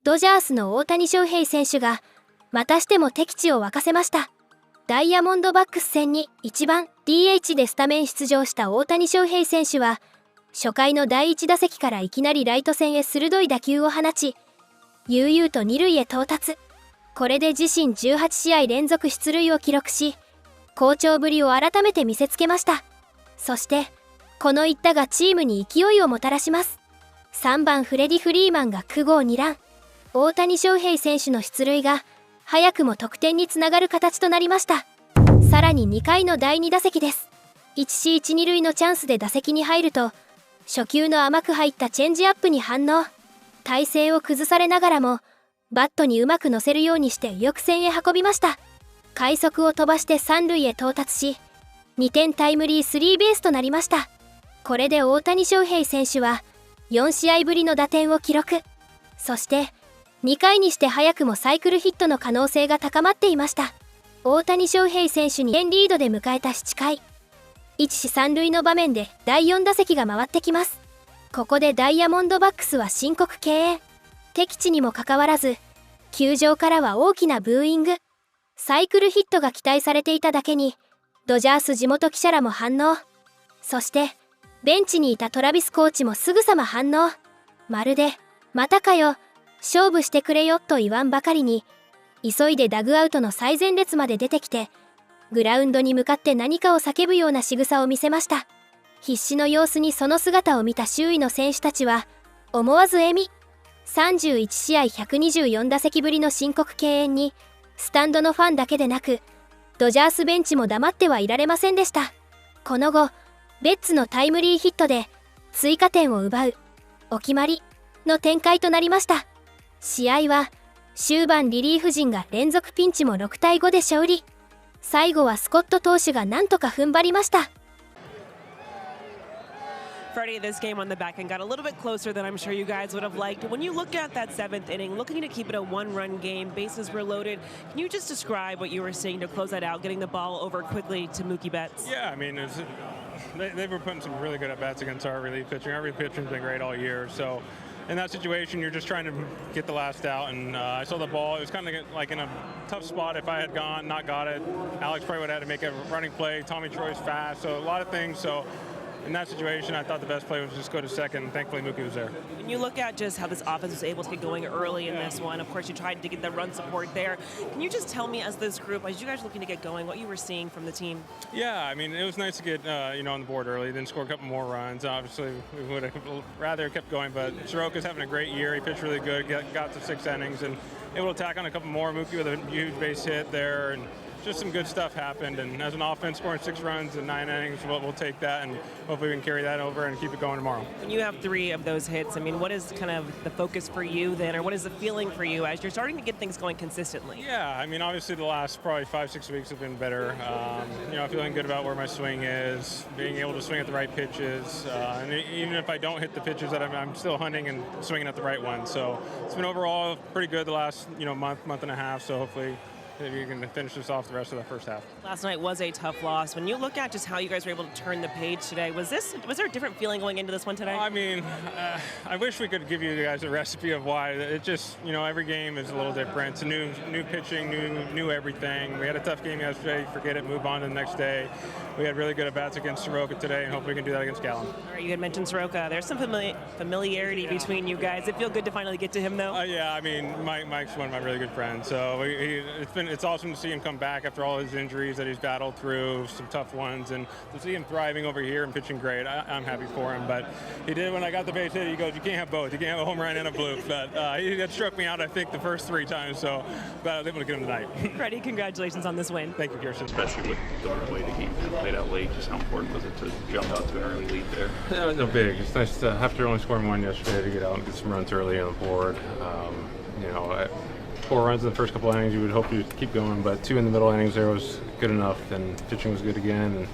ドジャースの大谷翔平選手がまたしても敵地を沸かせました。ダイヤモンドバックス戦に1番 DH でスタメン出場した大谷翔平選手は初回の第1打席からいきなりライト線へ鋭い打球を放ち、悠々と二塁へ到達。これで自身18試合連続出塁を記録し、好調ぶりを改めて見せつけました。そしてこの一打がチームに勢いをもたらします。3番フレディ・フリーマンが9号2ラン。大谷翔平選手の出塁が早くも得点につながる形となりました。さらに2回の第2打席です。1死1、2塁のチャンスで打席に入ると、初球の甘く入ったチェンジアップに反応。体勢を崩されながらもバットにうまく乗せるようにして右翼線へ運びました。快足を飛ばして三塁へ到達し、2点タイムリースリーベースとなりました。これで大谷翔平選手は4試合ぶりの打点を記録。そして2回にして早くもサイクルヒットの可能性が高まっていました。大谷翔平選手に2点リードで迎えた7回、1死3塁の場面で第4打席が回ってきます。ここでダイヤモンドバックスは申告敬遠。敵地にもかかわらず球場からは大きなブーイング。サイクルヒットが期待されていただけにドジャース地元記者らも反応。そしてベンチにいたトラビスコーチもすぐさま反応。まるでまたかよ、勝負してくれよと言わんばかりに、急いでダグアウトの最前列まで出てきてグラウンドに向かって何かを叫ぶような仕草を見せました。必死の様子にその姿を見た周囲の選手たちは思わず笑み。31試合124打席ぶりの申告敬遠にスタンドのファンだけでなくドジャースベンチも黙ってはいられませんでした。この後ベッツのタイムリーヒットで追加点を奪うお決まりの展開となりました。試合は終盤リリーフ陣が連続ピンチも6対5で勝利。最後はスコット投手がなんとか踏ん張りました。Freddie, this game on the back end got a little bit closer than I'm sure you guys would have liked. When you look at that seventh inning, looking to keep it a one-run game, bases were loaded, can you just describe what you were seeing to close that out, getting the ball over quickly to Mookie Betts? Yeah, I mean, they were putting some really good at-bats against our relief pitching. Our relief pitching's been great all year, so in that situation, you're just trying to get the last out, and I saw the ball. It was kind of like in a tough spot. If I had not got it, Alex probably would have had to make a running play. Tommy Troy's fast, so a lot of things. So in that situation, I thought the best play was just go to second, and thankfully Mookie was there. When you look at just how this offense was able to get going early in this one, of course you tried to get the run support there. Can you just tell me, as this group, as you guys were looking to get going, what you were seeing from the team? Yeah, I mean, it was nice to get on the board early, then score a couple more runs. Obviously, we would have rather kept going, but Soroka's having a great year. He pitched really good, got to 6 innings, and able to tack on a couple more. Mookie with a huge base hit there, and just some good stuff happened, and as an offense scoring 6 runs in 9 innings, we'll take that, and hopefully we can carry that over and keep it going tomorrow. When you have 3 of those hits, I mean, what is kind of the focus for you then, or what is the feeling for you as you're starting to get things going consistently? Yeah, I mean, obviously the last probably 5-6 weeks have been better. Feeling good about where my swing is, being able to swing at the right pitches, and even if I don't hit the pitches that I'm still hunting and swinging at the right ones. So it's been overall pretty good the last month and a half. So hopefully you can finish this off the rest of the first half. Last night was a tough loss. When you look at just how you guys were able to turn the page today, was there a different feeling going into this one today? I mean, I wish we could give you guys a recipe of why. It just, every game is a little different. It's a new pitching, new everything. We had a tough game yesterday. Forget it, move on to the next day. We had really good at-bats against Soroka today, and hopefully we can do that against Gallen. All right, you had mentioned Soroka. There's some familiarity between you guys. It feel good to finally get to him, though? Yeah, I mean, Mike's one of my really good friends. So it's awesome to see him come back after all his injuries that he's battled through, some tough ones, and to see him thriving over here and pitching great. I'm happy for him. But he did, when I got the base hit, he goes, you can't have both. You can't have a home run and a bloop. But he had struck me out, I think, the first 3 times. So but I was able to get him tonight. Freddie, congratulations on this win. Thank you, Kirsten. Especially with the way the game played out late, just how important was it to jump out to an early lead there? Yeah, it was no big. It's nice to, after only scoring 1 yesterday, to get out and get some runs early on the board. 4 runs in the first couple innings, you would hope you'd keep going, but 2 in the middle innings there was good enough, and pitching was good again, and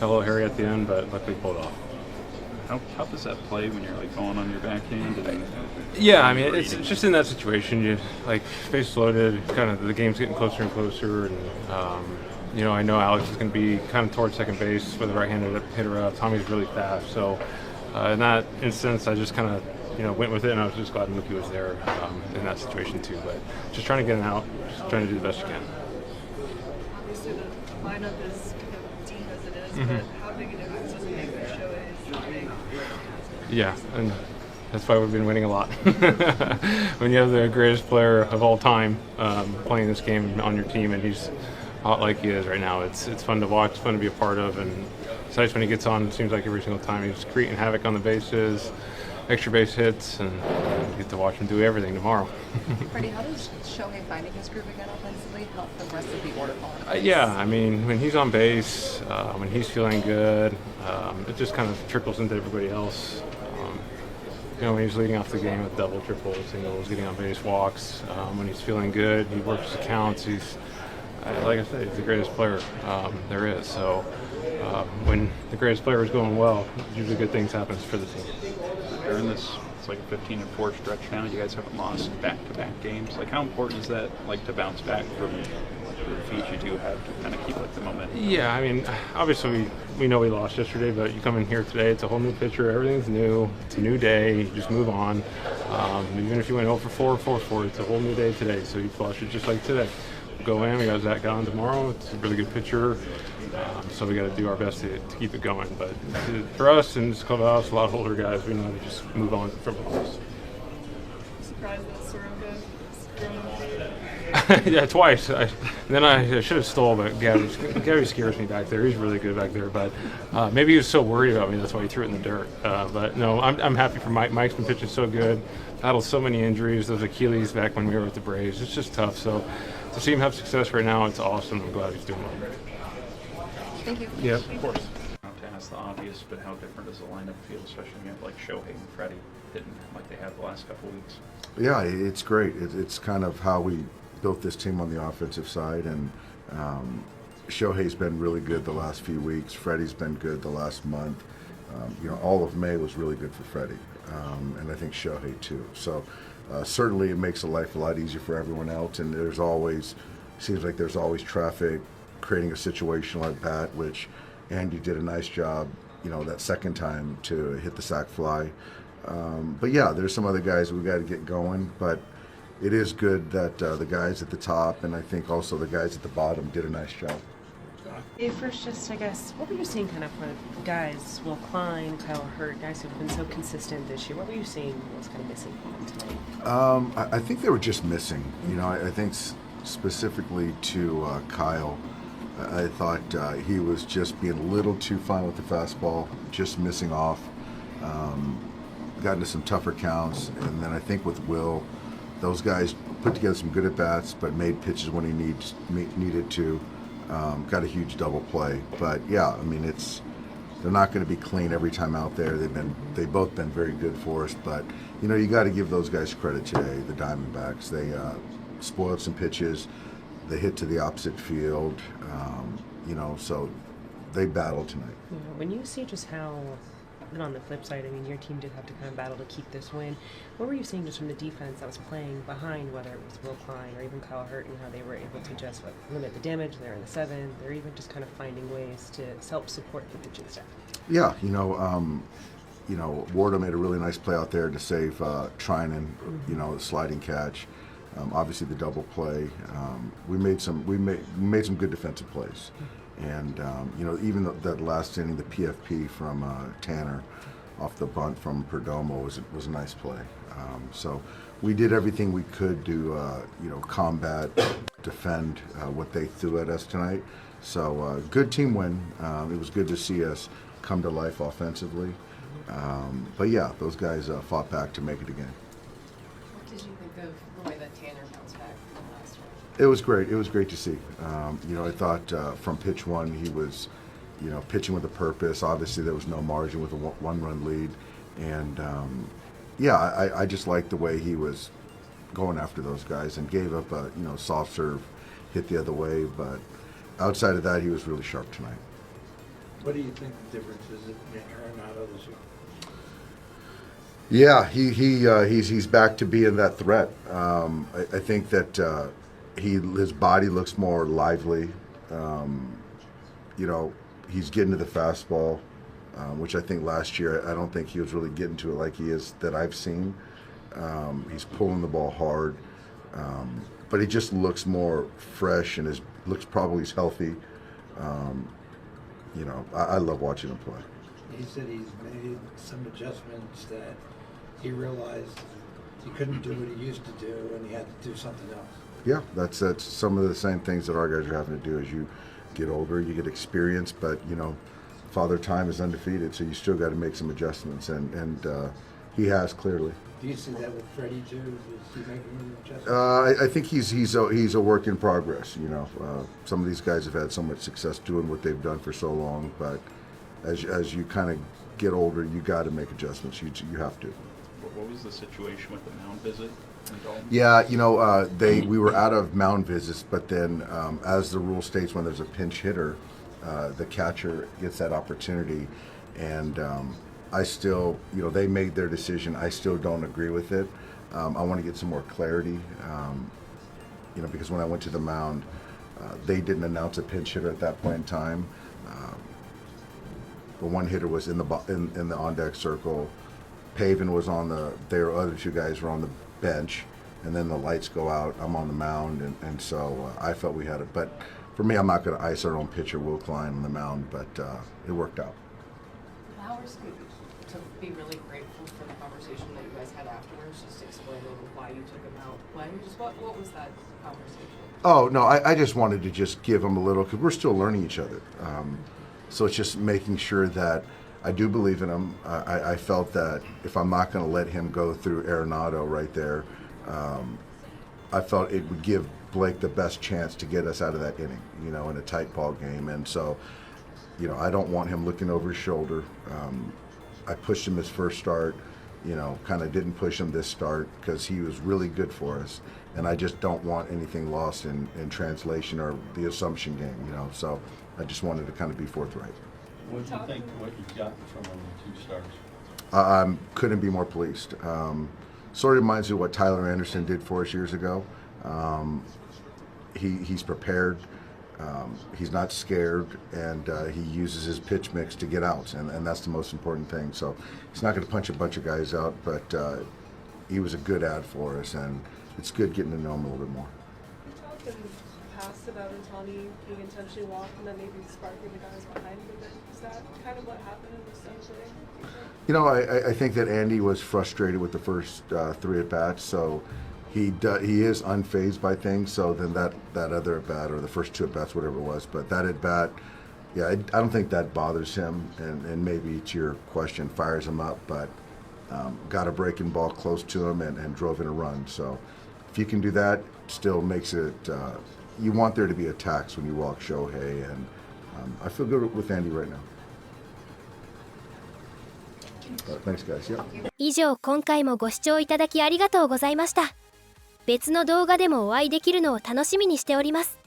got a little hairy at the end, but luckily pulled off. How tough is that play when you're going on your backhand? Yeah, I mean, it's just in that situation, you base loaded, kind of the game's getting closer and closer, and I know Alex is going to be kind of towards second base with a right-handed hitter up. Tommy's really fast, so in that instance, I just kind of went with it, and I was just glad Mookie was there in that situation too. But just trying to get him out, just trying to do the best you can. Obviously, the lineup is kind of deep as it is, but how big a difference does it make for Shohei? Yeah, and that's why we've been winning a lot. When you have the greatest player of all time playing this game on your team, and he's hot like he is right now, it's fun to watch, it's fun to be a part of, and it's nice when he gets on. It seems like every single time he's creating havoc on the bases, extra base hits, and you get to watch him do everything tomorrow. Freddie, how does Shohei finding his groove again offensively help the rest of the order calling? Yeah, I mean, when he's on base, when he's feeling good, it just kind of trickles into everybody else. When he's leading off the game with double, triple, singles, getting on base, walks, when he's feeling good, he works the counts. He's, like I said, he's the greatest player there is. So when the greatest player is going well, usually good things happen for the team. During this, it's like a 15-4 stretch now. You guys haven't lost back-to-back games. Like, how important is that, like, to bounce back from the defeats you do have to kind of keep like the momentum? Yeah, I mean, obviously we know we lost yesterday, but you come in here today, it's a whole new picture. Everything's new. It's a new day. You just move on. Even if you went 0 for 4, it's a whole new day today. So you flush it just like today. Go in. We got Zach Gallen tomorrow. It's a really good pitcher. So we got to do our best to keep it going. But for us in this clubhouse, a lot of older guys, we know how to just move on from this. Surprised that Soroka is growing. Yeah, twice. Then I should have stole, but Gabby scares me back there. He's really good back there, but maybe he was so worried about me, that's why he threw it in the dirt. But no, I'm happy for Mike. Mike's been pitching so good. Battled so many injuries, those Achilles back when we were with the Braves. It's just tough. So to see him have success right now, it's awesome. I'm glad he's doing well. Thank you. Yeah, of course. Not to ask the obvious, but how different does the lineup feel, especially when you have like Shohei and Freddie hitting like they have the last couple of weeks? Yeah, it's great. It's kind of how we built this team on the offensive side, and Shohei's been really good the last few weeks. Freddie's been good the last month. All of May was really good for Freddie, and I think Shohei too. So certainly it makes life a lot easier for everyone else, and seems like there's always traffic, creating a situational at bat, which Andy did a nice job, that second time to hit the sac fly. But yeah, there's some other guys we got to get going, but it is good that the guys at the top, and I think also the guys at the bottom, did a nice job. First, just I guess, what were you seeing kind of for guys, Will Klein, Kyle Hurt, guys who've been so consistent this year? What were you seeing was kind of missing from them tonight? I think they were just missing. I think specifically to Kyle, I thought he was just being a little too fine with the fastball, just missing off. Got into some tougher counts, and then I think with Will, those guys put together some good at-bats, but made pitches when he needed to. Got a huge double play. But yeah, I mean, they're not going to be clean every time out there. They've both been very good for us, but you got to give those guys credit today, the Diamondbacks. They spoiled some pitches. They hit to the opposite field, so they battled tonight. When you see just how, and on the flip side, I mean, your team did have to kind of battle to keep this win. What were you seeing just from the defense that was playing behind, whether it was Will Klein or even Kyle Hurt, and how they were able to just limit the damage? They're in the seventh. They're even just kind of finding ways to help support the pitching staff. Yeah, Wardo made a really nice play out there to save Trinan, the sliding catch. Obviously the double play. We made some good defensive plays. And even that last inning, the PFP from Tanner off the bunt from Perdomo was a nice play. So we did everything we could to combat, defend what they threw at us tonight. So good team win. It was good to see us come to life offensively. But yeah, those guys fought back to make it again. What did you think of the way that Tanner bounced back from the last one? It was great. It was great to see. I thought from pitch one he was, pitching with a purpose. Obviously there was no margin with a one-run lead, and I just liked the way he was going after those guys and gave up a soft serve, hit the other way. But outside of that, he was really sharp tonight. What do you think the difference is in Arenado this year? Yeah, he's back to being that threat. I think that his body looks more lively. He's getting to the fastball. which I think last year I don't think he was really getting to it like he is that I've seen. He's pulling the ball hard, but he just looks more fresh and looks probably healthy. I love watching him play. He said he's made some adjustments that he realized he couldn't do what he used to do, and he had to do something else. Yeah, that's some of the same things that our guys are having to do as you get older. You get experience, but Father Time is undefeated, so you still got to make some adjustments, and he has clearly. Do you see that with Freddie too? Is he making any adjustments? I think he's a work in progress. Some of these guys have had so much success doing what they've done for so long, but as you kind of get older, you got to make adjustments. You have to. What was the situation with the mound visit? Yeah, we were out of mound visits, but then as the rule states, when there's a pinch hitter, the catcher gets that opportunity, and I still, they made their decision. I still don't agree with it. I want to get some more clarity, because when I went to the mound, they didn't announce a pinch hitter at that point in time. The one hitter was in the on deck circle. Pavin was their other two guys were on the bench, and then the lights go out. I'm on the mound, and so I felt we had it. But for me, I'm not going to ice our own pitcher, Will Klein, on the mound, but it worked out. How was it to be really grateful for the conversation that you guys had afterwards, just explaining why you took him out? What was that conversation? Oh, no, I just wanted to just give him a little, because we're still learning each other. So it's just making sure that I do believe in him. I felt that if I'm not going to let him go through Arenado right there, I felt it would give Blake the best chance to get us out of that inning, in a tight ball game. And so, I don't want him looking over his shoulder. I pushed him his first start, kind of didn't push him this start because he was really good for us. And I just don't want anything lost in translation or the assumption game, So I just wanted to kind of be forthright. What do you think what you've gotten from him in 2 starts? I couldn't be more pleased. Sort of reminds me of what Tyler Anderson did for us years ago. He's prepared. He's not scared, and he uses his pitch mix to get outs, and that's the most important thing. So he's not going to punch a bunch of guys out, but he was a good ad for us, and it's good getting to know him a little bit more. You talked in the past about ohtani being intentionally walked and then maybe sparking the guys behind him a bit. Is that kind of what happened in this inning? I think that Andy was frustrated with the first 3 at-bats, so he is unfazed by things. So then that other at-bat, or the first 2 at-bats, whatever it was, but that at-bat, yeah, I don't think that bothers him, and maybe to your question, fires him up, but got a breaking ball close to him and drove in a run. So if you can do that, still makes it, you want there to be attacks when you walk Shohei, and I feel good with Andy right now. Thanks, guys. Yeah. 以上、今回もご視聴いただきありがとうございました。別の動画でもお会いできるのを楽しみにしております。